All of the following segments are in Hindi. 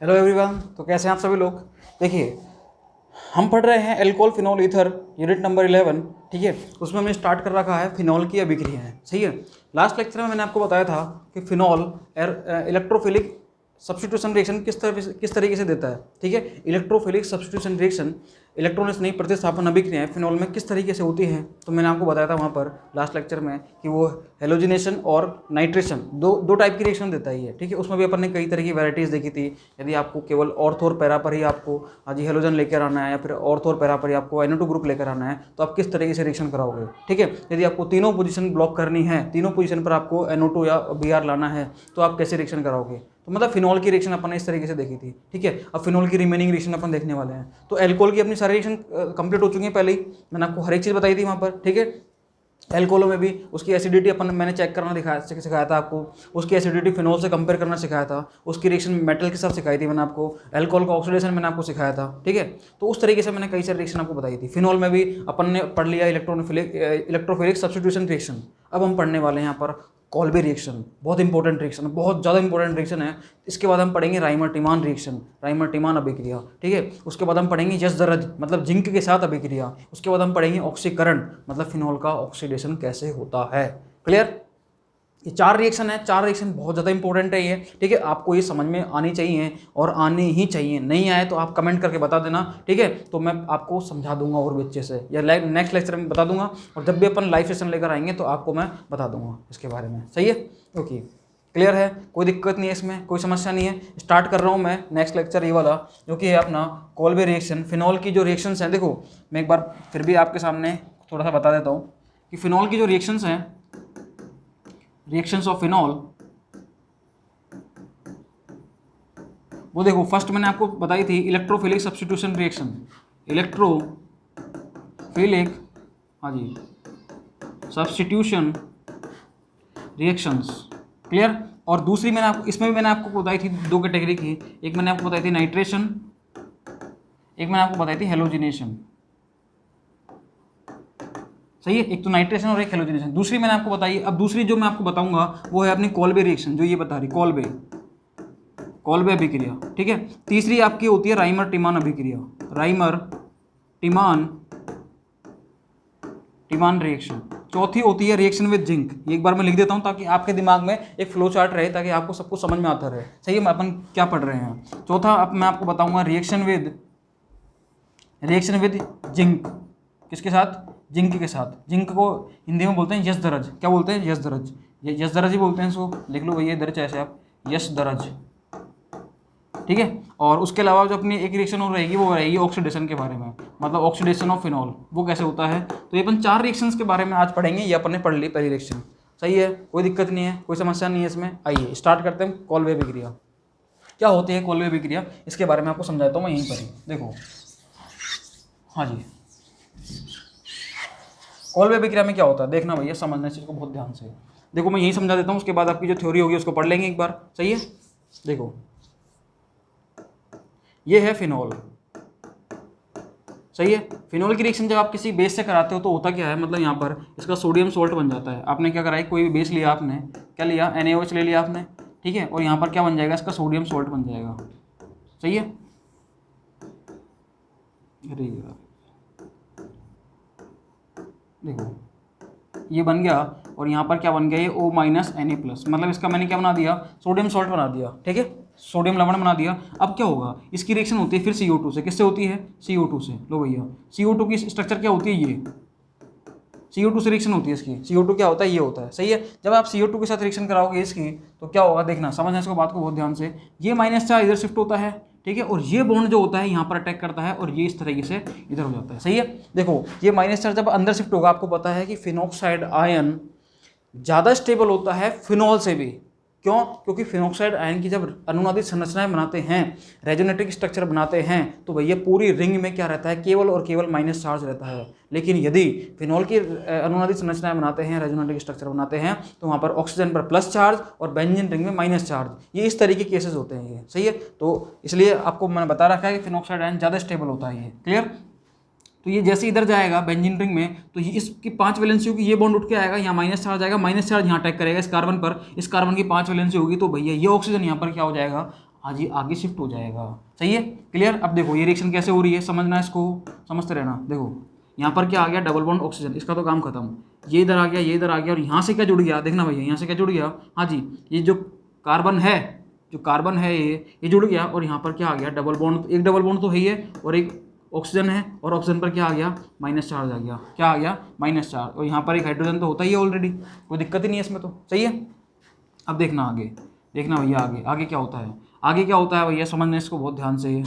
Hello everyone. तो कैसे हैं आप सभी लोग। देखिए, हम पढ़ रहे हैं alcohol phenol ether unit number 11। ठीक है, उसमें हमने स्टार्ट कर रखा है फिनोल की अभिक्रियाएं। सही है, लास्ट लेक्चर में मैंने आपको बताया था कि फिनोल इलेक्ट्रोफिलिक सब्स्टिट्यूशन रिएक्शन किस तरीके से देता है। ठीक है, इलेक्ट्रोफिलिक सब्स्टिट्यूशन रिएक्शन इलेक्ट्रॉनिक्स नहीं प्रतिस्थापन अभिक्रियाएं फिनोल में किस तरीके से होती हैं। तो मैंने आपको बताया था वहाँ पर लास्ट लेक्चर में कि वो हेलोजिनेशन और नाइट्रेशन दो टाइप की रिएक्शन देता ही है। ठीक है, उसमें भी अपन ने कई तरह की वैराइटीज़ देखी थी। यदि आपको केवल ऑर्थो और पैरा पर ही आपको आज हेलोजन लेकर आना है या फिर ऑर्थो और पैरा पर ही आपको NO2 ग्रुप लेकर आना है तो आप किस तरीके से रिएक्शन कराओगे। ठीक है, यदि आपको तीनों पोजीशन ब्लॉक करनी है, तीनों पोजीशन पर आपको NO2 या Br लाना है तो आप कैसे रिएक्शन कराओगे। तो मतलब फिनोल की रिएक्शन अपन ने इस तरीके से देखी थी। ठीक है, अब फिनोल की रिमेनिंग रिएक्शन अपन देखने वाले हैं। तो एल्कोहल की अपनी सारी रिएक्शन कंप्लीट हो चुकी है पहले ही, मैंने आपको हर एक चीज़ बताई थी वहाँ पर। ठीक है, एल्कोहल में भी उसकी एसिडिटी मैंने चेक करना सिखाया था आपको, उसकी एसिडिटी फिनोल से कंपेयर करना सिखाया था, उसकी रिएक्शन मेटल के साथ सिखाई थी मैंने आपको, अल्कोहल का ऑक्सीडेशन मैंने आपको सिखाया था। ठीक है, तो उस तरीके से मैंने कई सारी रिएक्शन आपको बताई थी। फिनोल में भी अपन ने पढ़ लिया इलेक्ट्रोफिलिक सब्स्टिट्यूशन रिएक्शन। अब हम पढ़ने वाले हैं यहाँ पर कॉल्बे रिएक्शन। बहुत इंपॉर्टेंट रिएक्शन है, बहुत ज़्यादा इंपॉर्टेंट रिएक्शन है। इसके बाद हम पढ़ेंगे राइमर टिमान रिएक्शन, राइमर टिमान अभिक्रिया। ठीक है, उसके बाद हम पढ़ेंगे यश दरज मतलब जिंक के साथ अभिक्रिया। उसके बाद हम पढ़ेंगे ऑक्सीकरण मतलब फिनोल का ऑक्सीडेशन कैसे होता है। क्लियर, ये चार रिएक्शन है, चार रिएक्शन बहुत ज़्यादा इंपॉर्टेंट है ये। ठीक है, आपको ये समझ में आनी चाहिए और आनी ही चाहिए। नहीं आए तो आप कमेंट करके बता देना। ठीक है, तो मैं आपको समझा दूंगा और भी अच्छे से, या नेक्स्ट लेक्चर में बता दूंगा, और जब भी अपन लाइव सेशन लेकर आएंगे तो आपको मैं बता दूंगा इसके बारे में। सही है, ओके, क्लियर है, कोई दिक्कत नहीं है इसमें, कोई समस्या नहीं है। स्टार्ट कर रहा हूँ मैं नेक्स्ट लेक्चर ये वाला, जो कि है अपना कॉल्बे रिएक्शन। फिनोल की जो रिएक्शंस हैं, देखो मैं एक बार फिर भी आपके सामने थोड़ा सा बता देता हूँ कि फिनोल की जो रिएक्शंस हैं, रिएक्शंस ऑफ फिनोल, वो देखो फर्स्ट मैंने आपको बताई थी इलेक्ट्रोफिलिक सब्स्टिट्यूशन रिएक्शन, इलेक्ट्रोफिलिक, हाँ जी, सब्स्टिट्यूशन रिएक्शंस। क्लियर, और दूसरी मैंने आपको इसमें भी मैंने आपको बताई थी दो कैटेगरी की, एक मैंने आपको बताई थी नाइट्रेशन, एक मैंने आपको बताई थी हेलोजिनेशन। सही है, एक तो नाइट्रेशन और एक हेलोजिनेशन, दूसरी मैंने आपको बताई। अब दूसरी जो मैं आपको बताऊंगा वो है अपनी कॉल्बे रिएक्शन, जो ये बता रही कॉल्बे अभिक्रिया। ठीक है, तीसरी आपकी होती है राइमर टिमान अभिक्रिया, राइमर टिमान रिएक्शन। चौथी होती है रिएक्शन विद जिंक। ये एक बार मैं लिख देता हूं ताकि आपके दिमाग में एक फ्लो चार्ट रहे, ताकि आपको सब कुछ समझ में आता रहे। सही है, अपन क्या पढ़ रहे हैं। चौथा अब मैं आपको बताऊंगा रिएक्शन विद जिंक। किसके साथ? जिंक के साथ। जिंक को हिंदी में बोलते हैं यश दरज। क्या बोलते हैं? यश दरज, यश दरज ही बोलते हैं इसको, लिख लो भैया इधर ऐसे आप, यश दरज। ठीक है, और उसके अलावा जो अपनी एक रिएक्शन और रहेगी वो रहेगी ऑक्सीडेशन के बारे में, मतलब ऑक्सीडेशन ऑफ फिनोल, वो कैसे होता है। तो ये अपन चार रिएक्शंस के बारे में आज पढ़ेंगे। ये अपन ने पढ़ ली पहली रिएक्शन। सही है, कोई दिक्कत नहीं है, कोई समस्या नहीं है इसमें। आइए स्टार्ट करते हैं कॉल्बे अभिक्रिया। क्या होती है कॉल्बे अभिक्रिया, इसके बारे में आपको समझाता हूँ मैं यहीं पर ही। देखो, हाँ जी, कॉल्बे अभिक्रिया में क्या होता है देखना भैया, समझना इस चीज़ को बहुत ध्यान से। देखो मैं यही समझा देता हूँ, उसके बाद आपकी जो थ्योरी होगी उसको पढ़ लेंगे एक बार। सही है, देखो ये है फिनोल। सही है, फिनोल की रिएक्शन जब आप किसी बेस से कराते हो तो होता क्या है, मतलब यहाँ पर इसका सोडियम सोल्ट बन जाता है। आपने क्या करा है, कोई भी बेस लिया आपने, क्या लिया, NaOH ले लिया आपने। ठीक है, और यहाँ पर क्या बन जाएगा, इसका सोडियम सोल्ट बन जाएगा। सही है, अरे यार देखो ये बन गया, और यहाँ पर क्या बन गया, ये O- Na+, मतलब इसका मैंने क्या बना दिया, सोडियम सॉल्ट बना दिया। ठीक है, सोडियम लवण बना दिया। अब क्या होगा, इसकी रिएक्शन होती है फिर CO2 से। किससे होती है? CO2 से। लो भैया, CO2 की स्ट्रक्चर क्या होती है, ये CO2 से रिएक्शन होती है इसकी। CO2 क्या होता है, ये होता है। सही है, जब आप CO2 के साथ रिएक्शन कराओगे इसकी तो क्या होगा देखना, समझना इसको, बात को बहुत ध्यान से। ये माइनस चार्ज इधर शिफ्ट होता है। ठीक है, और ये बॉन्ड जो होता है यहाँ पर अटैक करता है, और ये इस तरीके से इधर हो जाता है। सही है, देखो ये माइनस चार्ज जब अंदर शिफ्ट होगा, आपको पता है कि फिनॉक्साइड आयन ज़्यादा स्टेबल होता है फिनोल से भी। क्यों? क्योंकि फिनॉक्साइड आयन की जब अनुनादित संरचनाएं बनाते हैं, रेजोनेटिक स्ट्रक्चर बनाते हैं, तो भैया पूरी रिंग में क्या रहता है, केवल और केवल माइनस चार्ज रहता है। लेकिन यदि फिनोल की अनुनादित संरचनाएं बनाते हैं, रेजोनेटिक स्ट्रक्चर बनाते हैं, तो वहाँ पर ऑक्सीजन पर प्लस चार्ज और बेंजीन रिंग में माइनस चार्ज, ये इस तरीके के केसेस होते हैं ये। सही है, तो इसलिए आपको मैंने बता रखा है कि फिनॉक्साइड आयन ज़्यादा स्टेबल होता है ये। क्लियर, तो ये जैसे इधर जाएगा बेंजीन रिंग में, तो ये इसकी 5 वैलेंसी होगी, ये बॉन्ड उठ के आएगा, यहाँ माइनस चार्ज आएगा, माइनस चार्ज यहाँ अटैक करेगा इस कार्बन पर, इस कार्बन की 5 वैलेंसी होगी, तो भैया ये ऑक्सीजन यहाँ पर क्या हो जाएगा, हाँ जी आगे शिफ्ट हो जाएगा। सही है, क्लियर। अब देखो ये रिएक्शन कैसे हो रही है, समझना है, इसको समझते रहना। देखो यहाँ पर क्या आ गया, डबल बॉन्ड ऑक्सीजन, इसका तो काम खत्म। ये इधर आ गया, ये इधर आ गया, और यहाँ से क्या जुड़ गया, देखना भैया यहाँ से क्या जुड़ गया, हाँ जी ये जो कार्बन है, ये जुड़ गया, और यहाँ पर क्या आ गया, डबल बॉन्ड, एक डबल बॉन्ड तो है ही है, और एक ऑक्सीजन है, और ऑक्सीजन पर क्या आ गया, माइनस चार्ज आ गया। क्या आ गया, माइनस चार्ज। और यहाँ पर एक हाइड्रोजन तो होता ही है ऑलरेडी, कोई दिक्कत ही नहीं है इसमें तो। सही है, अब देखना आगे, देखना भैया आगे, आगे क्या होता है, आगे क्या होता है भैया, समझना इसको बहुत ध्यान से,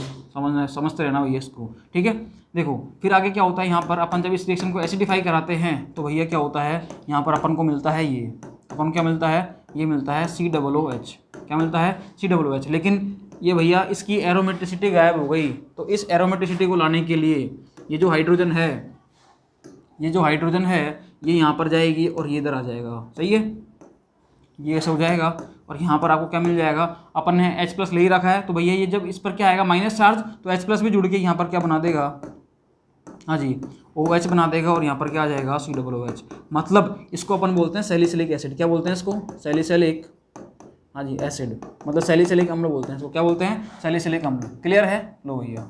समझते रहना भैया इसको, ठीक है। देखो फिर आगे क्या होता है, यहाँ पर अपन जब इस रिएक्शन को एसिडिफाई कराते हैं तो भैया क्या होता है, यहाँ पर अपन को मिलता है ये, अपन क्या मिलता है, ये मिलता है COOH। क्या मिलता है, COOH। लेकिन ये भैया इसकी एरोमेटिसिटी गायब हो गई, तो इस एरोमेटिसिटी को लाने के लिए ये जो हाइड्रोजन है, ये यहाँ पर जाएगी और ये इधर आ जाएगा। सही है, ये ऐसे हो जाएगा, और यहाँ पर आपको क्या मिल जाएगा, अपन ने H+ ले ही रखा है, तो भैया ये जब इस पर क्या आएगा, माइनस चार्ज, तो H+ भी जुड़ के यहाँ पर क्या बना देगा, हाँ जी OH बना देगा, और यहाँ पर क्या आ जाएगा, COOH। मतलब इसको अपन बोलते हैं सैलिसिलिक एसिड। क्या बोलते हैं इसको, सैलिसिलिक, हाँ जी एसिड, मतलब सैलिसिलिक अम्ल बोलते हैं इसको। क्या बोलते हैं, सैलिसिलिक अम्ल। क्लियर है, लो भैया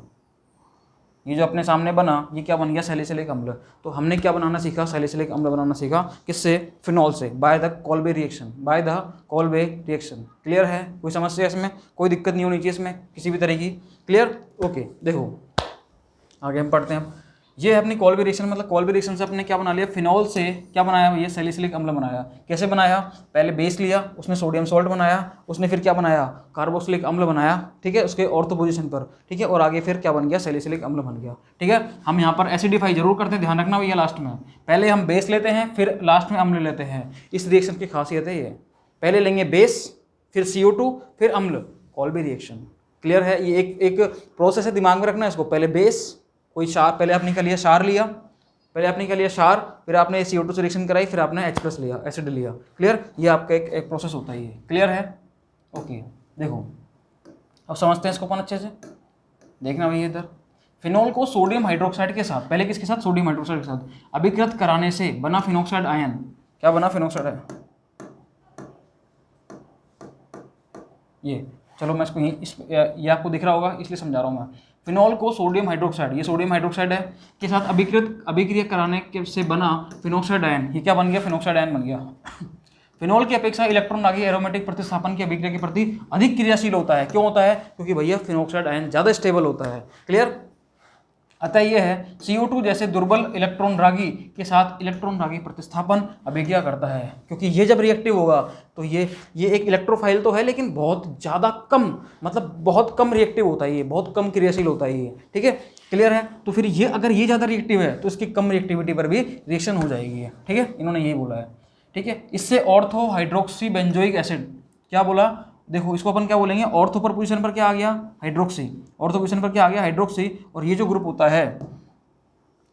ये जो अपने सामने बना, ये क्या बन गया, सैलिसिलिक अम्ल। तो हमने क्या बनाना सीखा, सैलिसिलिक अम्ल बनाना सीखा, किससे, फिनॉल से, by the Kolbe reaction, clear है, कोई समस्या इसमें, कोई दिक्कत नहीं होनी चाहिए इसमें किसी भी तरह की। Clear, okay. देखो आगे हम पढ़ते हैं। अब ये है अपनी कॉल्बे रिएक्शन, मतलब कॉल्बे रिएक्शन से अपने क्या बना लिया, फिनॉल से क्या बनाया भैया, सैलिसिलिक अम्ल बनाया। कैसे बनाया, पहले बेस लिया, उसमें सोडियम सॉल्ट बनाया, उसने फिर क्या बनाया, कार्बोक्सिलिक अम्ल बनाया, ठीक है, उसके ऑर्थो पोजीशन पर, ठीक है, और आगे फिर क्या बन गया, सैलिसिलिक अम्ल बन गया। ठीक है, हम यहाँ पर एसिडिफाई जरूर करते हैं, ध्यान रखना भैया, लास्ट में पहले हम बेस लेते हैं, फिर लास्ट में अम्ल लेते हैं। इस रिएक्शन की खासियत है ये, पहले लेंगे बेस, फिर CO2, फिर अम्ल, कॉल्बे रिएक्शन। क्लियर है, ये एक प्रोसेस है, दिमाग में रखना इसको। पहले बेस, कोई क्षार, पहले आपने क्या लिया, क्षार लिया, फिर आपने CO2 से रिएक्शन कराई, फिर आपने H+ लिया, एसिड लिया। क्लियर, ये आपका एक प्रोसेस होता है ये। क्लियर है, ओके। देखो अब समझते हैं इसको अपन अच्छे से, देखना भैया इधर। फिनॉल को सोडियम हाइड्रोक्साइड के साथ, पहले किसके साथ, सोडियम हाइड्रोक्साइड के साथ अभिकृत कराने से बना फिनॉक्साइड आयन। क्या बना, फिनॉक्साइड आयन। ये चलो मैं इसको ये आपको दिख रहा होगा इसलिए समझा रहा हूँ मैं। फिनॉल को सोडियम हाइड्रोक्साइड, ये सोडियम हाइड्रोक्साइड है, के साथ अभिक्रिया कराने के से बना फिनॉक्साइड आयन, ये क्या बन गया, फिनॉक्साइड आयन बन गया। फिनॉल की अपेक्षा इलेक्ट्रॉन रागी एरोमेटिक प्रतिस्थापन की अभिक्रिया के प्रति अधिक क्रियाशील होता है। क्यों होता है, क्योंकि भैया फिनॉक्साइड आयन ज़्यादा स्टेबल होता है। क्लियर, अतः यह है CO2 जैसे दुर्बल इलेक्ट्रॉन रागी के साथ इलेक्ट्रॉन रागी प्रतिस्थापन अभिक्रिया करता है। क्योंकि ये जब रिएक्टिव होगा तो ये एक इलेक्ट्रोफाइल तो है, लेकिन बहुत ज़्यादा कम, मतलब बहुत कम रिएक्टिव होता है, ये बहुत कम क्रियाशील होता है ये। ठीक है, क्लियर है। तो फिर ये अगर ये ज़्यादा रिएक्टिव है तो इसकी कम रिएक्टिविटी पर भी रिएक्शन हो जाएगी। ठीक है, इन्होंने यही बोला है। ठीक है, इससे ऑर्थो हाइड्रोक्सी बेंजोइक एसिड, क्या बोला, देखो इसको अपन क्या बोलेंगे, ऑर्थो पर पोजीशन पर क्या आ गया, हाइड्रोक्सी, ऑर्थो पोजीशन पर क्या आ गया, हाइड्रोक्सी। और ये जो ग्रुप होता है,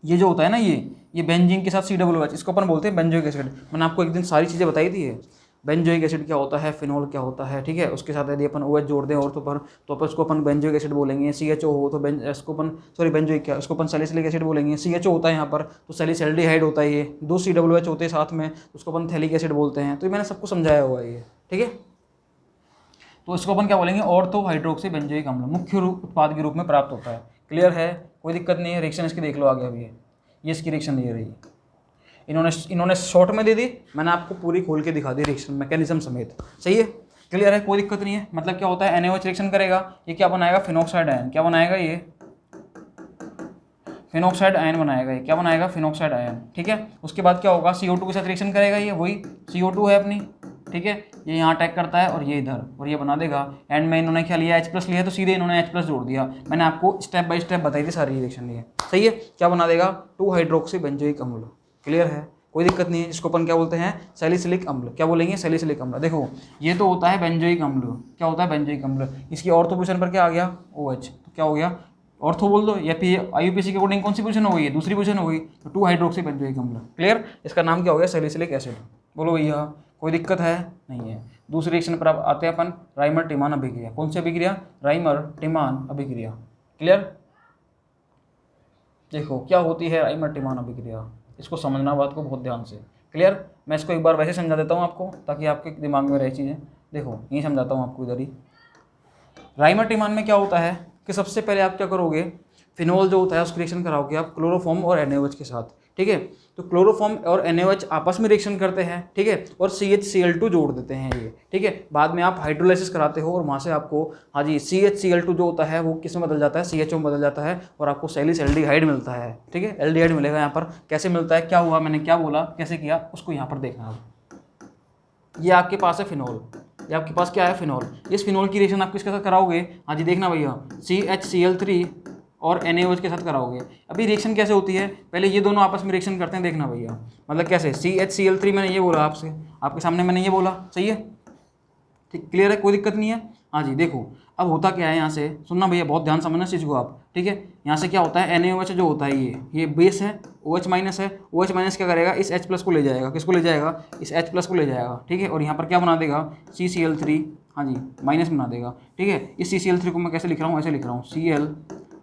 ये जो होता है ना, ये बेंजीन के साथ COOH, इसको अपन बोलते हैं बेंजोइक एसिड। मैंने आपको एक दिन सारी चीज़ें बताई थी, है बेंजोइक एसिड क्या होता है, फिनॉल क्या होता है। ठीक है, उसके साथ यदि अपन OH जोड़ दें ऑर्थो पर तो अपन उसको अपन बेंजोइक एसिड बोलेंगे। CHO हो तो इसको अपन, सॉरी बेंजोइक क्या, उसको अपन सैलिसिलिक एसिड बोलेंगे। CHO होता है यहाँ पर तो सैलिसल्डिहाइड होता है, ये 2 COOH होते हैं साथ में, उसको अपन थैलिक एसिड बोलते हैं। तो ये मैंने सबको समझाया हुआ है ये। ठीक है, तो इसको अपन क्या बोलेंगे, ऑर्थो हाइड्रोक्सी बेंजोइक अम्ल मुख्य उत्पाद के रूप में प्राप्त होता है। क्लियर है, कोई दिक्कत नहीं है। रिएक्शन इसकी देख लो आगे। अभी ये इसकी रिएक्शन दे रही, इन्होंने शॉर्ट में दे दी, मैंने आपको पूरी खोल के दिखा दी रिएक्शन मैकेनिज्म समेत। सही है, क्लियर है, कोई दिक्कत नहीं है। मतलब क्या होता है, NaOH रिएक्शन करेगा, ये क्या बनाएगा, फिनॉक्साइड आयन। क्या बनाएगा, ये फिनॉक्साइड आयन बनाएगा। ये क्या बनाएगा, फिनॉक्साइड आयन। ठीक है, उसके बाद क्या होगा, CO2 के साथ रिएक्शन करेगा, ये वही CO2 है अपनी। ठीक है, ये यहाँ अटैक करता है और ये इधर, और ये बना देगा। एंड में इन्होंने क्या लिया, H+ लिया, तो सीधे इन्होंने H+ जोड़ दिया। मैंने आपको स्टेप बाय स्टेप बताई थी सारी रिएक्शन ये। सही है, क्या बना देगा, 2 हाइड्रोक्सी बेंजोइक अम्ल। क्लियर है, कोई दिक्कत नहीं है। इसको अपन क्या बोलते हैं, सैलिसिलिक अम्ल। क्या बोलेंगे, सैलिसिलिक अम्ल। देखो ये तो होता है बेंजोइक अम्ल। क्या होता है, बेंजोइक अम्ल। इसकी ऑर्थो पोजीशन पर क्या आ गया, OH, तो क्या हो गया, ऑर्थो बोल दो, या फिर IUPAC के अकॉर्डिंग कौन सी पोजीशन हो गई है, दूसरी पोजीशन हो गई, तो 2 हाइड्रोक्सी बेंजोइक अम्ल। क्लियर, इसका नाम क्या हो गया, सैलिसिलिक एसिड। बोलो भैया, कोई दिक्कत है, नहीं है। दूसरी रिएक्शन पर आते हैं अपन, राइमर टिमान अभिक्रिया। कौन सी अभिक्रिया, राइमर टिमान अभिक्रिया। क्लियर, देखो क्या होती है राइमर टिमान अभिक्रिया, इसको समझना बात को बहुत ध्यान से। क्लियर, मैं इसको एक बार वैसे समझा देता हूँ आपको ताकि आपके दिमाग में रहे चीज़ें। देखो यही समझाता हूँ आपको इधर ही। राइमर टीमान में क्या होता है कि सबसे पहले आप क्या करोगे, फिनॉल जो होता है उसकी रिएक्शन कराओगे आप क्लोरोफॉर्म और NaOH के साथ, ठीक है। तो क्लोरोफॉर्म और NaOH आपस में रिएक्शन करते हैं, ठीक है, और CHCl2 जोड़ देते हैं ये, ठीक है। बाद में आप हाइड्रोलाइसिस कराते हो और वहाँ से आपको, हाँ जी, CHCl2 जो होता है वो किस में बदल जाता है, CHO में बदल जाता है और आपको सैलिसल्डिहाइड मिलता है, ठीक है। एल्डिहाइड मिलेगा यहाँ पर। कैसे मिलता है, क्या हुआ, मैंने क्या बोला, कैसे किया, उसको यहाँ पर देखना है। ये आपके पास है फिनॉल, ये आपके पास क्या है, फिनॉल। इस फिनॉल की रिएक्शन आप किसके साथ कराओगे, हाँ जी देखना भैया, CHCl3 और NaOH के साथ कराओगे। अभी रिएक्शन कैसे होती है, पहले ये दोनों आपस में रिएक्शन करते हैं, देखना भैया, मतलब कैसे, CHCl3 मैंने ये बोला आपसे, आपके सामने मैंने ये बोला, सही है, ठीक, क्लियर है, कोई दिक्कत नहीं है। हाँ जी देखो अब होता क्या है, यहाँ से सुनना भैया, बहुत ध्यान समझना इस चीज़ को आप, ठीक है। यहाँ से क्या होता है, NaOH जो होता है ये बेस है, OH माइनस है, OH माइनस क्या करेगा, इस H प्लस को ले जाएगा, किसको ले जाएगा, इस H प्लस को ले जाएगा, ठीक है। और यहाँ पर क्या बना देगा, CCl3, हाँ जी माइनस बना देगा, ठीक है। इस CCl3 को मैं कैसे लिख रहा हूँ, ऐसे लिख रहा हूँ,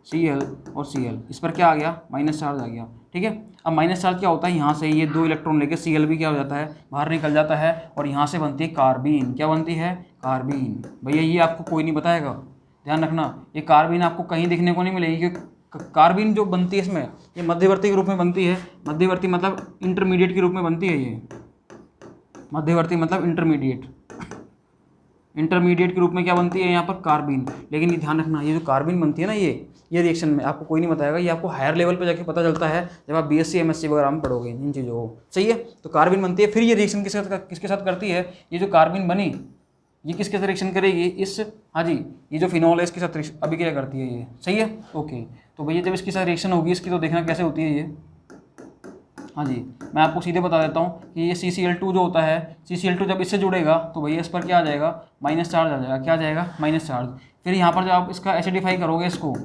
Cl और Cl, इस पर क्या आ गया, माइनस चार्ज आ गया, ठीक है। अब माइनस चार्ज क्या होता है, यहाँ से ये 2 इलेक्ट्रॉन लेके Cl भी क्या हो जाता है, बाहर निकल जाता है और यहाँ से बनती है कार्बीन, क्या बनती है, कार्बीन। भैया ये आपको कोई नहीं बताएगा, ध्यान रखना, ये कार्बीन आपको कहीं देखने को नहीं मिलेगी, क्योंकि कार्बीन जो बनती है इसमें, ये मध्यवर्ती के रूप में बनती है, मध्यवर्ती मतलब इंटरमीडिएट के रूप में बनती है, ये मध्यवर्ती मतलब इंटरमीडिएट के रूप में क्या बनती है यहाँ पर, कार्बीन। लेकिन ये ध्यान रखना, ये जो कार्बीन बनती है ना, ये रिएक्शन में आपको कोई नहीं बताएगा, ये आपको हायर लेवल पे जाके पता चलता है जब आप BSc MSc वगैरह में पढ़ोगे इन चीज़ों को, सही है। तो कार्बीन बनती है, फिर ये रिएक्शन किसके साथ करती है, ये जो कार्बीन बनी ये किसके साथ रिएक्शन करेगी, इस, हाँ जी, ये जो फिनॉल है इसके साथ अभिक्रिया करती है ये, सही है, ओके। तो भैया जब इसके साथ रिएक्शन होगी इसकी, तो देखना कैसे होती है ये, हाँ जी, मैं आपको सीधे बता देता हूँ कि ये CCl2 जो होता है, CCl2 जब इससे जुड़ेगा तो भैया इस पर क्या आ जाएगा, माइनस चार्ज आ जाएगा, क्या आ जाएगा, माइनस चार्ज। फिर यहाँ पर जब आप इसका एसिडिफाई करोगे इसको,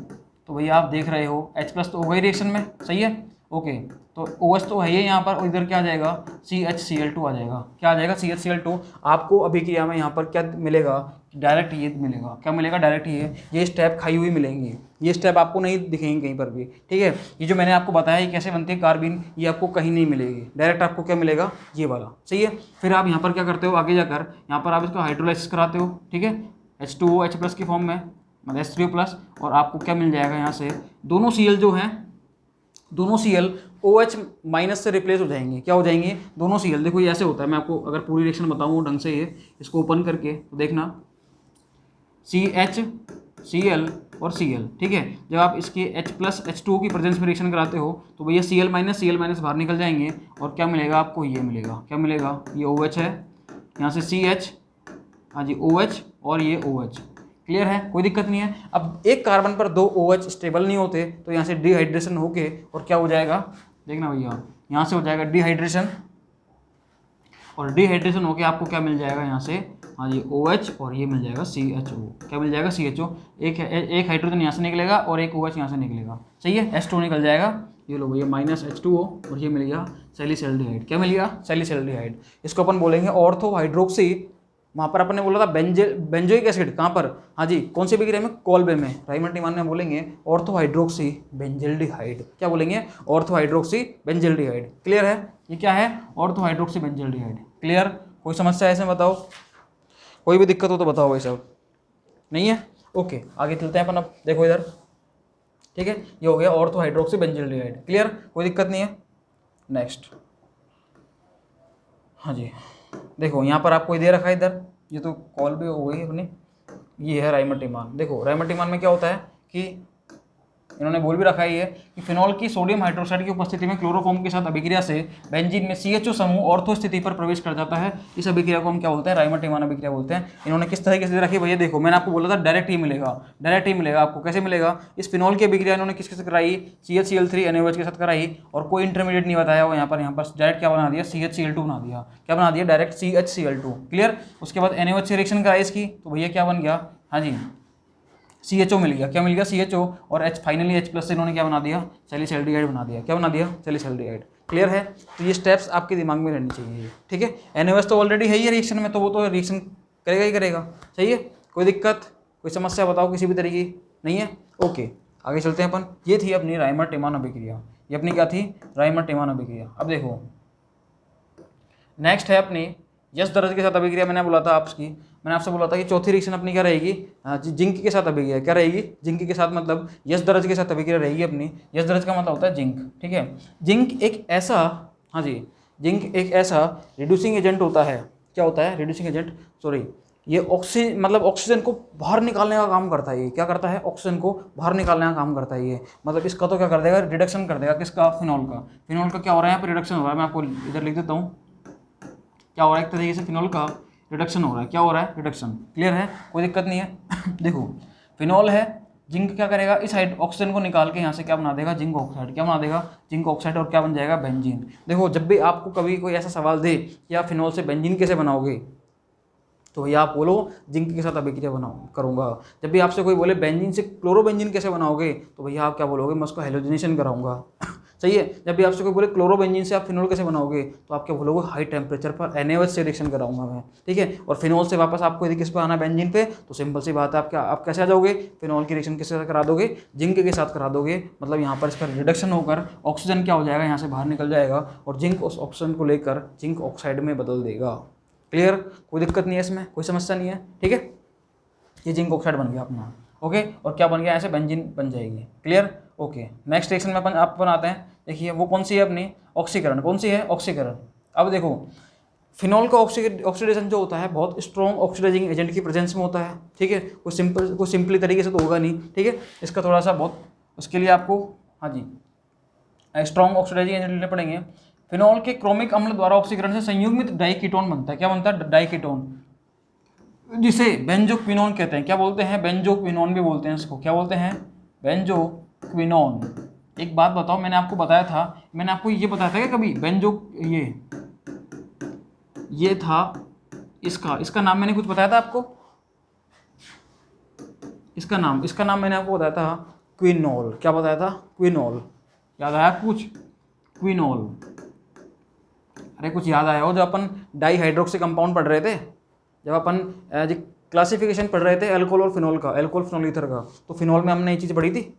तो भैया आप देख रहे हो H प्लस तो होगा ही रिएक्शन में, सही है, ओके। तो OH तो है ही यहाँ पर, और इधर क्या आ जाएगा, CHCl2 आ जाएगा, क्या आ जाएगा, CHCl2। आपको अभिक्रिया में यहाँ पर क्या मिलेगा, डायरेक्ट ये मिलेगा, क्या मिलेगा, डायरेक्ट ये स्टेप खाई हुई मिलेंगी, ये स्टेप आपको नहीं दिखेंगे कहीं पर भी, ठीक है। ये जो मैंने आपको बताया ये कैसे बनती है कार्बीन, ये आपको कहीं नहीं मिलेगी, डायरेक्ट आपको क्या मिलेगा, ये वाला, सही है। फिर आप यहाँ पर क्या करते हो, आगे जाकर यहाँ पर आप इसको हाइड्रोलाइसिस कराते हो, ठीक है, H2O H प्लस की फॉर्म में, मतलब H3O प्लस, और आपको क्या मिल जाएगा, यहाँ से दोनों Cl जो हैं, दोनों Cl OH माइनस से रिप्लेस हो जाएंगे, क्या हो जाएंगे, दोनों Cl। देखो ये ऐसे होता है, मैं आपको अगर पूरी रिएक्शन बताऊँ ढंग से, ये इसको ओपन करके तो देखना, CH Cl और Cl, ठीक है। जब आप इसके H प्लस H2O की प्रेजेंस में रिएक्शन कराते हो तो भैया Cl माइनस बाहर निकल जाएंगे और क्या मिलेगा आपको, ये मिलेगा, क्या मिलेगा, ये OH है, यहाँ से CH, हाँ जी OH और ये OH, क्लियर है, कोई दिक्कत नहीं है। अब एक कार्बन पर 2 OH स्टेबल नहीं होते तो यहाँ से डिहाइड्रेशन होके और क्या हो जाएगा, देखना भैया, यहाँ से हो जाएगा डिहाइड्रेशन, और डिहाइड्रेशन होके आपको क्या मिल जाएगा यहाँ से, हाँ जी OH और ये मिल जाएगा CHO, क्या मिल जाएगा, CHO। एक हाइड्रोजन यहाँ से निकलेगा और एक OH यहाँ से निकलेगा, सही है, H2 निकल जाएगा, ये लो भैया माइनस H2O और ये मिल गया सैलिसल्डिहाइड, क्या मिल गया, सैलिसल्डिहाइड। इसको अपन बोलेंगे ऑर्थो हाइड्रोक्सी, वहाँ पर अपन ने बोला था बेंजोइक एसिड, कहाँ पर, हाँ जी कौन सी अभिक्रिया में, कोल्बे में। राइमर टीमान में बोलेंगे ऑर्थो हाइड्रोक्सी बेंजल्डिहाइड, क्या बोलेंगे, ऑर्थो हाइड्रोक्सी बेंजल्डिहाइड, क्लियर है, ये क्या है, ऑर्थो हाइड्रोक्सी बेंजल्डिहाइड, क्लियर। कोई समस्या ऐसे बताओ, कोई भी दिक्कत हो तो बताओ भाई साहब, नहीं है, ओके आगे चलते हैं अपन। अब देखो इधर, ठीक है, ये हो गया ऑर्थो हाइड्रोक्सी बेंजल्डिहाइड, क्लियर, कोई दिक्कत नहीं है। नेक्स्ट, हाँ जी देखो यहाँ पर आपको दे रखा है इधर, ये तो कॉल भी हो गई अपनी, ये है राइमर टीमान। देखो राइमर टीमान में क्या होता है कि इन्होंने बोल भी रखा ही है कि फिनॉल की सोडियम हाइड्रोक्साइड की उपस्थिति में क्लोरोफॉर्म के साथ अभिक्रिया से बेंजीन में CHO समूह ऑर्थो स्थिति पर प्रवेश कर जाता है। इस अभिक्रिया को हम क्या बोलते हैं, राइमर टीमान अभिक्रिया बोलते हैं। इन्होंने किस तरीके से रखी भैया, देखो मैंने आपको बोला था डायरेक्ट ही मिलेगा, डायरेक्ट ही मिलेगा आपको। कैसे मिलेगा, इस फिनॉल की अभिक्रिया इन्होंने किसके साथ कराई, CHCl3 NaOH के साथ कराई, और कोई इंटरमीडिएट नहीं बताया वो यहाँ पर डायरेक्ट क्या बना दिया, CHCl2 बना दिया, क्या बना दिया, डायरेक्ट CHCl2, क्लियर। उसके बाद NaOH से रिएक्शन कराई इसकी, तो भैया क्या बन गया, हाँ जी CHO मिल गया, क्या मिल गया, CHO, और H फाइनली H प्लस से इन्होंने क्या बना दिया, सैलिसल्डिहाइड बना दिया, क्या बना दिया, सैलिसल्डिहाइड, क्लियर है। तो ये स्टेप्स आपके दिमाग में रहनी चाहिए, ठीक है। NaOH तो ऑलरेडी है ही रिएक्शन में, तो वो तो रिएक्शन करेगा ही करेगा, सही है, कोई दिक्कत, कोई समस्या बताओ किसी भी तरीके की, नहीं है, ओके आगे चलते हैं अपन। ये थी अपनी राइमर टीमान अभिक्रिया, ये अपनी क्या थी, राइमर टीमान अभिक्रिया। अब देखो नेक्स्ट है अपनी यश दर्ज के साथ अभिक्रिया, मैंने बोला था आपकी, मैंने आपसे बोला था कि चौथी रिएक्शन अपनी क्या रहेगी, जिंक के साथ अभिक्रिया क्या रहेगी, जिंक के साथ मतलब यस दर्ज के साथ अभिक्रिया रहेगी अपनी। यस दर्ज का मतलब होता है जिंक, ठीक है। जिंक एक ऐसा, हाँ जी, जिंक एक ऐसा रिड्यूसिंग एजेंट होता है। क्या होता है? रिड्यूसिंग एजेंट, सॉरी, ये ऑक्सीजन को बाहर निकालने का काम करता है। ये क्या करता है? ऑक्सीजन को बाहर निकालने का काम करता है ये। मतलब इसका तो क्या कर देगा? रिडक्शन कर देगा। किसका? फिनॉल का। फिनॉल का क्या हो रहा है यहाँ पर? रिडक्शन हो रहा है। मैं आपको इधर लिख देता हूँ, क्या हो रहा है, एक तरीके से फिनॉल का रिडक्शन हो रहा है। क्या हो रहा है? रिडक्शन। क्लियर है? कोई दिक्कत नहीं है। देखो फिनॉल है, जिंक क्या करेगा? इस ऑक्सीजन को निकाल के यहाँ से क्या बना देगा? Zinc oxide. क्या बना देगा? Zinc oxide. और क्या बन जाएगा? बेंजीन। देखो जब भी आपको कभी कोई ऐसा सवाल दे कि आप फिनॉल से बेंजीन कैसे बनाओगे, तो भैया आप बोलो जिंक के साथ अभिक्रिया करूंगा। जब भी आपसे कोई बोले बेंजीन से क्लोरोबेंजीन कैसे बनाओगे, तो भैया आप क्या बोलोगे? मैं उसको हेलोजिनेशन कराऊंगा। सही है। जब भी आपसे कोई बोले क्लोरोबेंजीन से आप फिनॉल कैसे बनाओगे, तो आप क्या बोलोगे? हाई टेम्परेचर पर NaOH से रिएक्शन कराऊंगा मैं, ठीक है। और फिनॉल से वापस आपको यदि किस पर आना, बेंजीन पे, तो सिंपल सी बात है, आप कैसे आ जाओगे? फिनॉल की रिएक्शन किसके साथ करा दोगे? जिंक के साथ करा दोगे। मतलब यहाँ पर इसका रिडक्शन होकर ऑक्सीजन क्या हो जाएगा? यहाँ से बाहर निकल जाएगा और जिंक उस ऑक्सीजन को लेकर जिंक ऑक्साइड में बदल देगा। क्लियर? कोई दिक्कत नहीं है इसमें, कोई समस्या नहीं है, ठीक है। ये जिंक ऑक्साइड बन गया अपना, ओके। और क्या बन गया? ऐसे बेंजीन बन जाएगी। क्लियर? ओके। नेक्स्ट रिएक्शन में आप बनाते हैं। देखिए वो कौन सी है अपनी? ऑक्सीकरण। कौन सी है? ऑक्सीकरण। अब देखो फिनॉल का ऑक्सीडेशन जो होता है बहुत स्ट्रॉन्ग ऑक्सीडाइजिंग एजेंट की प्रेजेंस में होता है, ठीक है। कोई सिंपली तरीके से तो होगा नहीं, ठीक है। इसका थोड़ा सा बहुत, उसके लिए आपको, हाँ जी, स्ट्रॉन्ग ऑक्सीडाइजिंग एजेंट लेने पड़ेंगे। फिनॉल के क्रोमिक अम्ल द्वारा ऑक्सीकरण से संयुग्मित डाइकीटोन बनता है। क्या बनता है? डाइकीटोन, जिसे बेंजोक्विनोन कहते हैं। क्या बोलते हैं? बेंजोक्विनोन भी बोलते हैं इसको। क्या बोलते हैं? बेंजोक्विनोन। एक बात बताओ, मैंने आपको बताया था, मैंने आपको ये बताया था क्या कभी? ये था इसका नाम मैंने कुछ बताया था आपको? इसका नाम मैंने आपको बताया था क्विनोल। क्या बताया था? क्विनोल। याद आया कुछ? क्विनोल। अरे कुछ याद आया हो? जब अपन डाईहाइड्रोक्सी कंपाउंड पढ़ रहे थे, जब अपन क्लासिफिकेशन पढ़ रहे थे एल्कोहल और फिनॉल का, एल्कोहल फिनॉल ईथर का, तो फिनॉल में हमने ये चीज़ पढ़ी थी।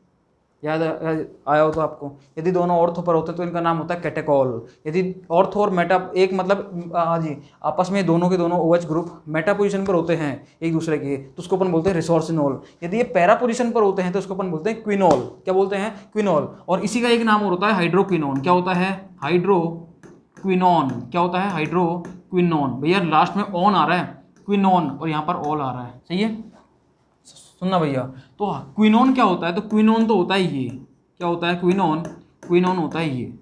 याद आया हो तो आपको? यदि दोनों ऑर्थो पर होते हैं तो इनका नाम होता है कैटेकॉल। यदि ऑर्थो और मेटा एक मतलब, हाँ जी, आपस में दोनों के दोनों OH ग्रुप मेटा पोजीशन पर होते हैं एक दूसरे के, तो उसको अपन बोलते हैं रिसोर्सिनोल। यदि ये पैरा पोजीशन पर होते हैं तो उसको अपन बोलते हैं क्विनोल। क्या बोलते हैं? क्विनोल। और इसी का एक नाम और होता है हाइड्रोक्विनोन। क्या होता है? हाइड्रोक्विनोन। क्या होता है? हाइड्रोक्विनोन। भैया लास्ट में ऑन आ रहा है, क्विनोन, और यहाँ पर ऑल आ रहा है, सही है। सुनना भैया, तो क्विनोन क्या होता है? तो क्विनोन तो होता है ये, क्या होता है? क्विनोन होता है ये,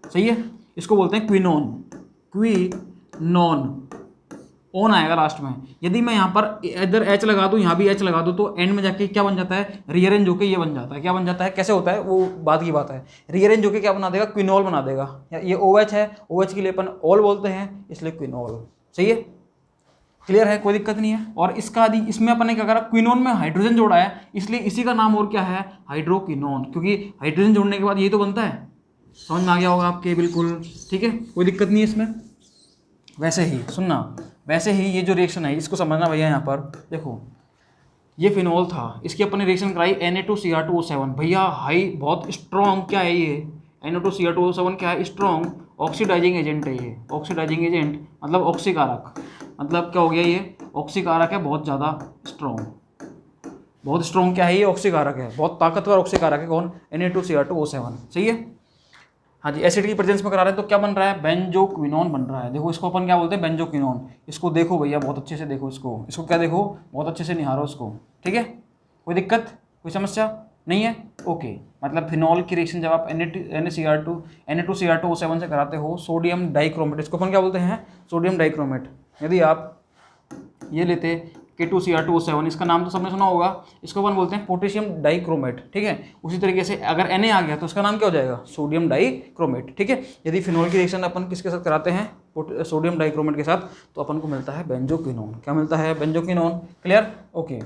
सही है। इसको बोलते हैं क्विनोन। ऑन आएगा लास्ट में। यदि मैं यहाँ पर इधर H लगा दूँ, यहाँ भी H लगा दूँ, तो एंड में जाके क्या बन जाता है? रीअरेंज होके ये बन जाता है। क्या बन जाता है? कैसे होता है वो बात की बात है। रीअरेंज होके क्या बना देगा? क्विनोल बना देगा। ये OH है, OH के लिए अपन ऑल बोलते हैं, इसलिए क्विनोल, सही है। क्लियर है? कोई दिक्कत नहीं है। और इसमें अपन ने क्या करा? क्विनोन में हाइड्रोजन जोड़ा है, इसलिए इसी का नाम और क्या है? हाइड्रोक्विनोन, क्योंकि हाइड्रोजन जोड़ने के बाद ये तो बनता है। समझ में आ गया होगा आपके? बिल्कुल ठीक है, कोई दिक्कत नहीं है इसमें। वैसे ही सुनना, वैसे ही ये जो रिएक्शन है इसको समझना भैया। यहाँ पर देखो ये फिनॉल था, इसकी अपन ने रिएक्शन कराई Na2Cr2O7। भैया हाई बहुत स्ट्रॉन्ग क्या है ये? Na2Cr2O7 क्या है? स्ट्रॉन्ग ऑक्सीडाइजिंग एजेंट है ये। ऑक्सीडाइजिंग एजेंट मतलब ऑक्सीकारक, मतलब क्या हो गया? ये ऑक्सीकारक है, बहुत ज़्यादा स्ट्रॉन्ग। बहुत स्ट्रॉन्ग क्या है ये? ऑक्सीकारक है, बहुत ताकतवर ऑक्सीकारक है। कौन? Na2Cr2O7, सही है। हाँ जी, एसिड की प्रेजेंस में करा रहे हैं तो क्या बन रहा है? बेंजोक्विनोन बन रहा है। देखो इसको अपन क्या बोलते हैं? बेंजोक्विनोन। इसको देखो भैया बहुत अच्छे से देखो, इसको क्या देखो? बहुत अच्छे से निहारो इसको, ठीक है। कोई दिक्कत, कोई समस्या नहीं है? ओके। मतलब फिनॉल की रिएक्शन जब आप Na2Cr2O7 से कराते हो, सोडियम डाइक्रोमेट, इसको अपन क्या बोलते हैं? Sodium dichromate. यदि आप ये लेते K2Cr2O7, इसका नाम तो सबने सुना होगा, इसको अपन बोलते हैं पोटेशियम डाइक्रोमेट, ठीक है। उसी तरीके से अगर Na आ गया तो इसका नाम क्या हो जाएगा? सोडियम डाइक्रोमेट, ठीक है। यदि फिनॉल की रिएक्शन अपन किसके साथ कराते हैं? सोडियम डाइक्रोमेट के साथ, तो अपन को मिलता है बेंजोक्विनोन। क्या मिलता है? बेंजोक्विनोन। क्लियर? ओके।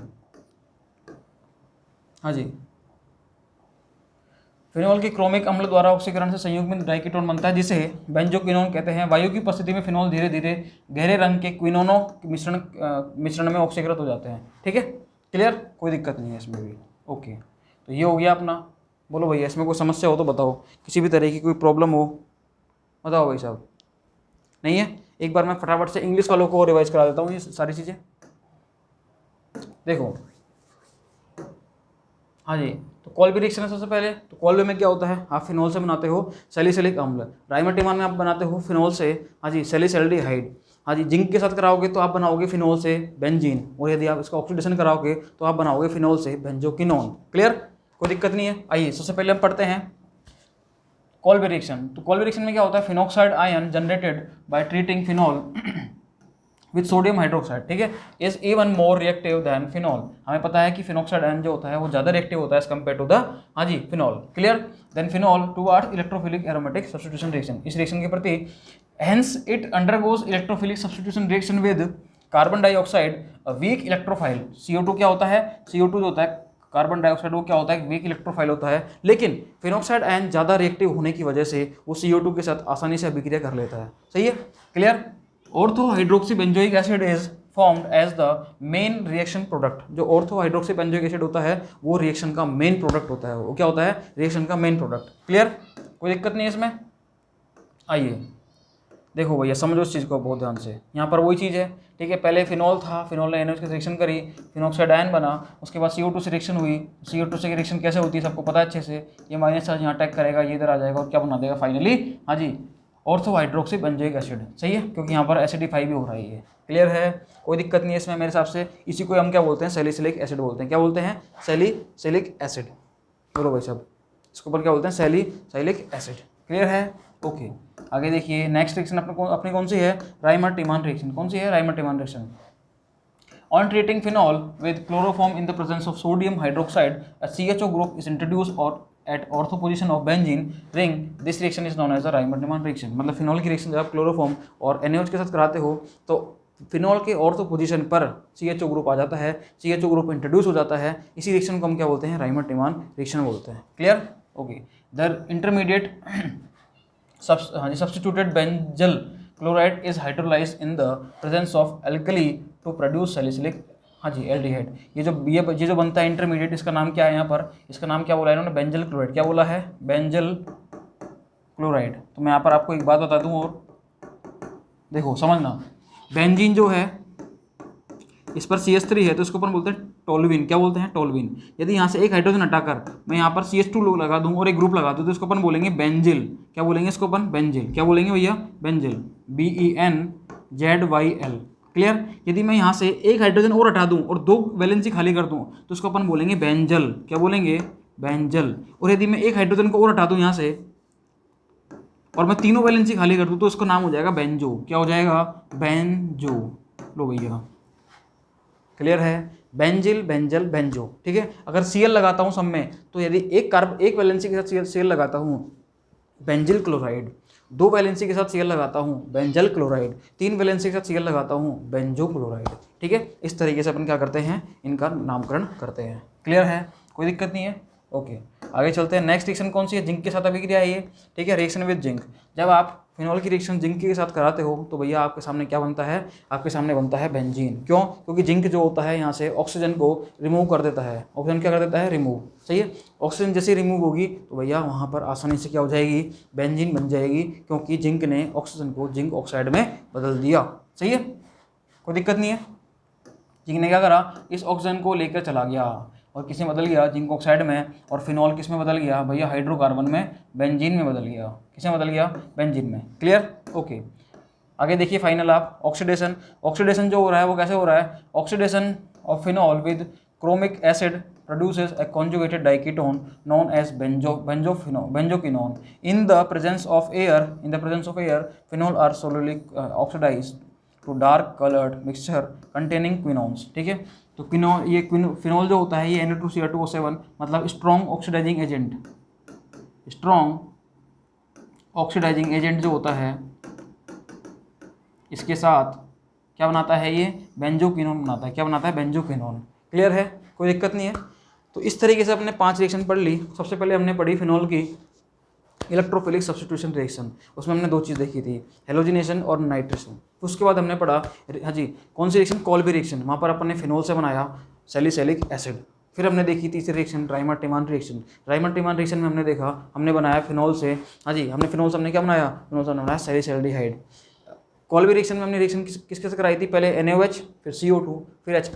हाँ जी, फिनॉल के क्रोमिक अम्ल द्वारा ऑक्सीकरण से संयुग्मित डाइकीटोन बनता है, जिसे बेंजोक्विनोन कहते हैं। वायु की उपस्थिति में फिनॉल धीरे धीरे गहरे रंग के क्विनोनों के मिश्रण में ऑक्सीकृत हो जाते हैं, ठीक है। क्लियर? कोई दिक्कत नहीं है इसमें भी। ओके, तो ये हो गया अपना। बोलो भैया इसमें कोई समस्या हो तो बताओ, किसी भी तरह की कोई प्रॉब्लम हो बताओ भाई साहब। नहीं है? एक बार मैं फटाफट से इंग्लिश वालों को रिवाइज करा देता हूँ ये सारी चीज़ें। देखो हाँ जी, तो कॉल्बी रिएक्शन है सबसे पहले। तो कॉल्बी में क्या होता है, आप फिनॉल से बनाते हो सैलिसिलिक अम्ल, राइमोटिमान में आप बनाते हो फिनॉल से हाँ जी सैलिसल्डिहाइड। हाँ जी, जिंक के साथ कराओगे तो आप बनाओगे फिनॉल से बेंजीन, और यदि आप इसका ऑक्सीडेशन कराओगे तो आप बनाओगे फिनॉल से बेंजोक्विनोन। क्लियर, कोई दिक्कत नहीं है। आइए सबसे पहले हम पढ़ते हैं कॉल्बी रिएक्शन। तो कॉल्बी रिएक्शन में क्या होता है, phenoxide ion generated by treating phenol with sodium hydroxide, ठीक है, is even more reactive than phenol. हमें पता है कि फिनॉक्साइड आयन जो होता है वो ज़्यादा रिएक्टिव होता है एज कम्पेयर टू द हाँ जी phenol. Clear, then phenol towards electrophilic aromatic substitution reaction, इस रिएक्शन के प्रति hence it undergoes electrophilic substitution reaction with carbon dioxide weak electrophile. CO2 क्या होता है, CO2 जो होता है कार्बन डाइऑक्साइड, वो क्या होता है वीक इलेक्ट्रोफाइल होता है, लेकिन फिनॉक्साइड आयन ज़्यादा रिएक्टिव होने की वजह से वो CO2 के साथ आसानी से अभिक्रिया कर लेता है। सही है, clear. Ortho hydroxy benzoic acid is formed as the main reaction product. जो ऑर्थो हाइड्रोक्सी बेंजोइक एसिड होता है वो रिएक्शन का मेन प्रोडक्ट होता है, वो क्या होता है रिएक्शन का मेन प्रोडक्ट। क्लियर, कोई दिक्कत नहीं है इसमें। आइए देखो भैया समझो इस चीज़ को बहुत ध्यान से, यहाँ पर वही चीज़ है, ठीक है। पहले फिनॉल था, फिनॉल ने NH के रिएक्शन करी, फिनॉक्साइड आयन बना, उसके बाद CO2 से रिएक्शन हुई। CO2 से रिएक्शन कैसे होती है सबको पता है अच्छे से, ये माइनस चार्ज यहाँ अटैक करेगा, ये इधर आ जाएगा और क्या बना देगा फाइनली हाँ जी ऑर्थो हाइड्रोक्सी बेंजोइक एसिड। सही है, क्योंकि यहाँ पर एसिडिफाई भी हो रहा है ये। क्लियर है, कोई दिक्कत नहीं है इसमें मेरे हिसाब से। इसी को हम क्या बोलते हैं सैलिसिलिक एसिड बोलते हैं। क्या बोलते हैं, सैलिसिलिक एसिड। बोलो भाई साहब, इसके ऊपर क्या बोलते हैं सैलिसिलिक एसिड। क्लियर है, ओके। आगे देखिए नेक्स्ट रिएक्शन अपनी कौन सी है, राइमर-टिमान रिएक्शन। कौन सी है, राइमर-टिमान reaction. On treating phenol with chloroform in the presence of sodium hydroxide, a CHO group is introduced or at ortho position of benzene ring. This reaction is known as the Reimer-Tiemann reaction। मतलब फिनॉल की रिएक्शन जब आप क्लोरोफॉर्म और NaOH के साथ कराते हो तो फिनॉल के ऑर्थो पोजीशन पर CHO ग्रुप आ जाता है, CHO ग्रुप इंट्रोड्यूस हो जाता है। इसी रिएक्शन को हम क्या बोलते हैं, राइमर-टिमान रिएक्शन बोलते हैं। Clear, okay. The intermediate substituted benzyl chloride is hydrolyzed in the presence of alkali to produce salicylic हाँ जी एल्डिहाइड। ये जो बनता है इंटरमीडिएट, इसका नाम क्या है यहाँ पर, इसका नाम क्या बोला है इन्होंने, बेंजल क्लोराइड। क्या बोला है, बेंजल क्लोराइड। तो मैं यहाँ पर आपको एक बात बता दूँ और देखो समझना, बेंजीन जो है इस पर CH3 है तो इसको अपन बोलते हैं टोल्यूइन। क्या बोलते हैं, टोल्यूइन। यदि यहाँ से एक हाइड्रोजन हटाकर मैं यहाँ पर CH2 लगा दूँ और एक ग्रुप लगा दूँ तो इसको अपन बोलेंगे बेंजिल। क्या बोलेंगे इसको अपन, बेंजिल। क्या बोलेंगे भैया, बेंजिल, BENZYL। क्लियर। यदि मैं यहाँ से एक हाइड्रोजन और हटा दूँ और 2 वैलेंसी खाली कर दूँ तो इसको अपन बोलेंगे बेंजल। क्या बोलेंगे, बेंजल। और यदि मैं एक हाइड्रोजन को और हटा दूँ यहाँ से और मैं 3 वैलेंसी खाली कर दूँ तो इसका नाम हो जाएगा बेंजो। क्या हो जाएगा, बेंजो। लो भैया क्लियर है, बेंजिल, बेंजल, बेंजो। ठीक है, अगर Cl लगाता हूँ सब में तो यदि एक वैलेंसी के साथ Cl लगाता हूँ बेंजिल क्लोराइड, 2 वैलेंसी के साथ Cl लगाता हूँ बेंजल क्लोराइड, 3 वैलेंसी के साथ Cl लगाता हूँ बेंजो क्लोराइड। ठीक है, इस तरीके से अपन क्या करते हैं, इनका नामकरण करते हैं। क्लियर है, कोई दिक्कत नहीं है, ओके। आगे चलते हैं। नेक्स्ट रिएक्शन कौन सी है, जिंक के साथ अभिक्रिया है ये। ठीक है, रिएक्शन विद जिंक। जब आप फिनॉल की रिएक्शन जिंक के साथ कराते हो तो भैया आपके सामने क्या बनता है, आपके सामने बनता है बेंजीन। क्यों, क्योंकि जिंक जो होता है यहाँ से ऑक्सीजन को रिमूव कर देता है। ऑक्सीजन क्या कर देता है, रिमूव। सही है, ऑक्सीजन जैसे रिमूव होगी तो भैया वहाँ पर आसानी से क्या हो जाएगी, बेंजीन बन जाएगी, क्योंकि जिंक ने ऑक्सीजन को जिंक ऑक्साइड में बदल दिया। सही है, कोई दिक्कत नहीं है। जिंक ने क्या करा, इस ऑक्सीजन को लेकर चला गया और किस में बदल गया, जिंक ऑक्साइड में, और फिनॉल किस में बदल गया भैया, हाइड्रोकार्बन में, बेंजीन में बदल गया। किस में बदल गया, बेंजीन में। Clear, okay. आगे देखिए फाइनल आप ऑक्सीडेशन। ऑक्सीडेशन जो हो रहा है वो कैसे हो रहा है, oxidation of phenol with chromic acid produces a conjugated diketone known as benzoquinone. In the presence of air phenol are slowly oxidised to dark coloured mixture containing quinones. ठीक है, तो फिनॉल जो होता है ये Na2Cr2O7 मतलब स्ट्रॉन्ग ऑक्सीडाइजिंग एजेंट जो होता है इसके साथ क्या बनाता है, ये बेंजोक्विनोन बनाता है। क्या बनाता है, बेंजोक्विनोन। क्लियर है, कोई दिक्कत नहीं है। तो इस तरीके से अपने 5 रिएक्शन पढ़ ली। सबसे पहले हमने पढ़ी फिनॉल की इलेक्ट्रोफिलिक सब्स्टिट्यूशन रिएक्शन, उसमें हमने 2 चीज़ देखी थी, हेलोजिनेशन और नाइट्रेशन। उसके बाद हमने पढ़ा हाँ जी कौन सी रिएक्शन, कॉल्बी रिएक्शन। वहाँ पर अपन ने फिनॉल से बनाया सैलिसिलिक एसिड। फिर हमने देखी तीसरी रिएक्शन राइमर-टिमान रिएक्शन। राइमर-टिमान रिएक्शन में हमने देखा, हमने बनाया फिनॉल से हाँ जी फिनॉल से हमने क्या बनाया, फिनॉल से हमने बनाया सैलिसल्डिहाइड। कॉल्बी रिएक्शन में हमने रिएक्शन किसके से कराई थी, पहले NaOH, फिर CO2, फिर H+।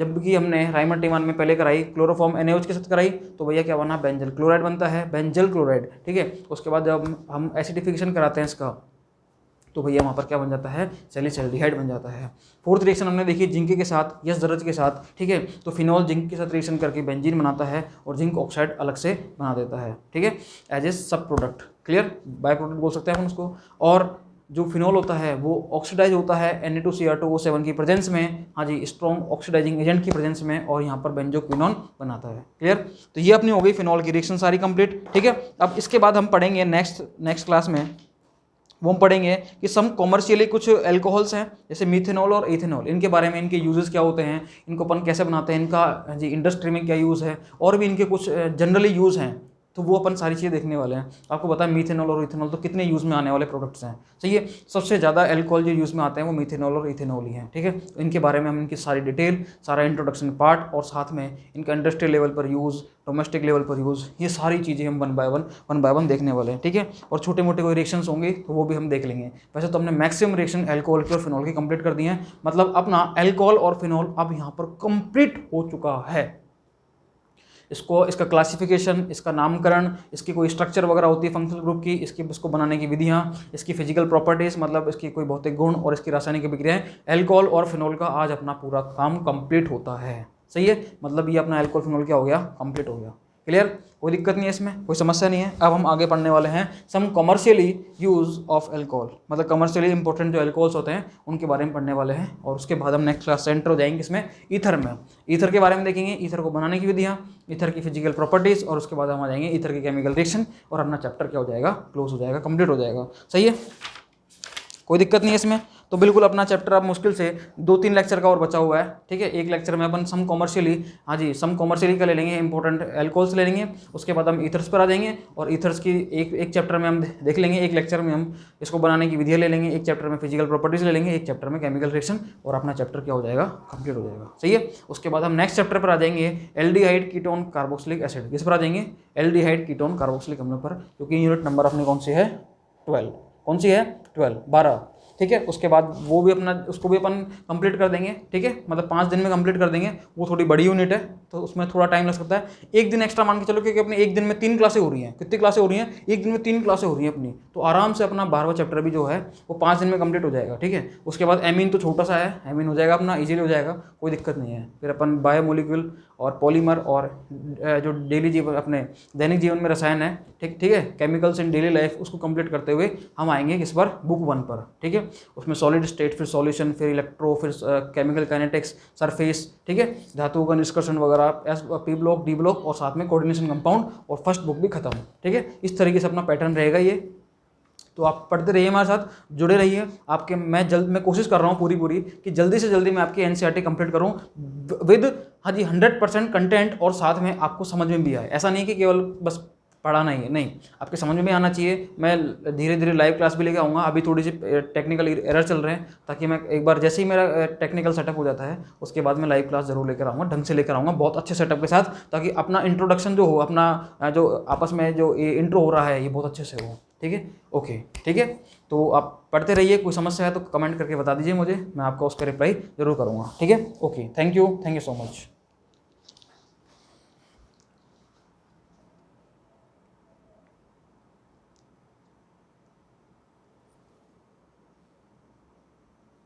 जब कि हमने राइमर-टिमान में पहले कराई क्लोरोफॉर्म NaOH के साथ कराई तो भैया क्या बना, बेंजल क्लोराइड बनता है, बेंजल क्लोराइड, ठीक है। उसके बाद जब हम एसिडिफिकेशन कराते हैं इसका तो भैया वहाँ पर क्या बन जाता है, सैलिसाइल्डिहाइड बन जाता है। फोर्थ रिएक्शन हमने देखी जिंक के साथ, यस दरज के साथ, ठीक है। तो फिनॉल जिंक के साथ रिएक्शन करके बेंजीन बनाता है और जिंक ऑक्साइड अलग से बना देता है, ठीक है, एज ए सब प्रोडक्ट, क्लियर, बाय प्रोडक्ट बोल सकते हैं हम उसको। और जो फिनॉल होता है वो ऑक्सीडाइज होता है Na2Cr2O7 की प्रेजेंस में, हाँ जी, स्ट्रॉन्ग ऑक्सीडाइजिंग एजेंट की प्रेजेंस में, और यहाँ पर बेंजोक्विनोन बनाता है, क्लियर। तो ये अपनी हो गई फिनॉल की रिएक्शन सारी कंप्लीट, ठीक है। अब इसके बाद हम पढ़ेंगे नेक्स्ट क्लास में वो हम पढ़ेंगे कि सम कॉमर्शियली कुछ एल्कोहल्स हैं जैसे मीथेनॉल और इथेनॉल, इनके बारे में, इनके यूजेस क्या होते हैं, इनको अपन कैसे बनाते हैं, इनका जी इंडस्ट्री में क्या यूज़ है, और भी इनके कुछ जनरली यूज़ हैं, तो वो अपन सारी चीज़ें देखने वाले हैं। आपको पता है मीथेनॉल और इथेनॉल तो कितने यूज़ में आने वाले प्रोडक्ट्स हैं, सही है। सबसे ज़्यादा एल्कोहल जो यूज़ में आते हैं वो मीथेनॉल और इथेनॉल ही हैं, ठीक है। इनके बारे में हम इनकी सारी डिटेल, सारा इंट्रोडक्शन पार्ट, और साथ में इनका इंडस्ट्रियल लेवल पर यूज़, डोमेस्टिक लेवल पर यूज़, ये सारी चीज़ें हम वन बाय वन देखने वाले हैं, ठीक है। और छोटे मोटे कोई रिएक्शंस होंगे तो वो भी हम देख लेंगे। वैसे तो हमने मैक्सिमम रिएक्शन एल्कोहल की और फिनॉल की कंप्लीट कर दी हैं, मतलब अपना एल्कोहल और फिनॉल अब यहाँ पर कंप्लीट हो चुका है। इसका क्लासिफिकेशन, इसका नामकरण, इसकी कोई स्ट्रक्चर वगैरह होती है फंक्शनल ग्रुप की, इसको बनाने की विधियाँ, इसकी फिजिकल प्रॉपर्टीज़, मतलब इसकी कोई भौतिक गुण, और इसकी रासायनिक अभिक्रियाएं, एल्कोहल और फिनॉल का आज अपना पूरा काम कंप्लीट होता है, सही है। मतलब ये अपना एल्कोहल फिनॉल क्या हो गया, कंप्लीट हो गया, क्लियर, कोई दिक्कत नहीं है इसमें, कोई समस्या नहीं है। अब हम आगे पढ़ने वाले हैं सम कमर्शियली यूज़ ऑफ एल्कोहल, मतलब कमर्शियली इंपॉर्टेंट जो एल्कोहल्स होते हैं उनके बारे में पढ़ने वाले हैं। और उसके बाद हम नेक्स्ट क्लास से एंटर हो जाएंगे इसमें ईथर में, ईथर के बारे में देखेंगे, ईथर को बनाने की विधियाँ, ईथर की फिजिकल प्रॉपर्टीज़, और उसके बाद हम आ जाएंगे ईथर की केमिकल रिएक्शन, और अपना चैप्टर क्या हो जाएगा, क्लोज हो जाएगा, कंप्लीट हो जाएगा, सही है, कोई दिक्कत नहीं है इसमें। तो बिल्कुल अपना चैप्टर अब मुश्किल से 2-3 लेक्चर का और बचा हुआ है, ठीक है। एक लेक्चर में अपन सम कॉमर्शियली, हाँ जी, सम कॉमर्शियली का ले लेंगे, इंपॉर्टेंट एल्कोहल्स ले लेंगे, उसके बाद हम ईथर्स पर आ जाएंगे, और ईथर्स की एक चैप्टर में हम देख लेंगे, एक लेक्चर में हम इसको बनाने की विधियाँ ले लेंगे, एक चैप्टर में फिजिकल प्रॉपर्टीज ले लेंगे, एक चैप्टर में केमिकल रिएक्शन, और अपना चैप्टर क्या हो जाएगा, कंप्लीट हो जाएगा, सही है। उसके बाद हम नेक्स्ट चैप्टर पर आ जाएंगे एल्डिहाइड कीटोन कार्बोक्सिलिक एसिड, किस पर आ जाएंगे, एल्डिहाइड कीटोन कार्बोक्सिलिक अम्ल पर, क्योंकि यूनिट नंबर अपनी कौन सी है, 12, कौन सी है, 12, ठीक है। उसके बाद वो भी अपना, उसको भी अपन कंप्लीट कर देंगे, ठीक है, मतलब 5 दिन में कंप्लीट कर देंगे। वो थोड़ी बड़ी यूनिट है तो उसमें थोड़ा टाइम लग सकता है, एक दिन एक्स्ट्रा मान के चलो, क्योंकि अपने एक दिन में 3 क्लासें हो रही हैं, कितनी क्लासें हो रही हैं, एक दिन में 3 क्लासें हो रही हैं अपनी, तो आराम से अपना 12वां चैप्टर भी जो है वो 5 दिन में कंप्लीट हो जाएगा, ठीक है। उसके बाद एमीन तो छोटा सा है, एमीन हो जाएगा अपना, ईजिली हो जाएगा, कोई दिक्कत नहीं है। फिर अपन बायोमोलिक्यूल और पॉलीमर और जो डेली जीवन, अपने दैनिक जीवन में रसायन है, ठीक है, केमिकल्स इन डेली लाइफ, उसको कंप्लीट करते हुए हम आएंगे किस पर, बुक 1 पर, ठीक है। उसमें सॉलिड स्टेट, फिर सॉल्यूशन, फिर इलेक्ट्रो, फिर केमिकल काइनेटिक्स, सरफेस, ठीक है, धातुओं का निष्कर्षण वगैरह, पी ब्लॉक, डी ब्लॉक, और साथ में कोऑर्डिनेशन कंपाउंड, और फर्स्ट बुक भी खत्म, ठीक है। इस तरीके से अपना पैटर्न रहेगा ये। तो आप पढ़ते रहिए, हमारे साथ जुड़े रहिए। मैं कोशिश कर रहा हूँ पूरी कि जल्दी से जल्दी मैं आपकी NCERT कंप्लीट करूँ विद, हाँ जी, 100% कंटेंट, और साथ में आपको समझ में भी आए। ऐसा नहीं कि केवल बस पढ़ाना ही है, नहीं, आपके समझ में भी आना चाहिए। मैं धीरे धीरे लाइव क्लास भी लेके आऊँगा, अभी थोड़ी सी टेक्निकल एरर चल रहे हैं, ताकि मैं एक बार जैसे ही मेरा टेक्निकल सेटअप हो जाता है उसके बाद मैं लाइव क्लास जरूर लेकर आऊँगा, ढंग से लेकर आऊँगा, बहुत अच्छे सेटअप के साथ, ताकि अपना इंट्रोडक्शन जो हो, अपना जो आपस में जो इंट्रो हो रहा है ये बहुत अच्छे से हो, ठीक है, ओके, ठीक है। तो आप पढ़ते रहिए, कोई समस्या है तो कमेंट करके बता दीजिए मुझे, मैं आपका उसका रिप्लाई जरूर करूँगा, ठीक है, okay, thank you so much.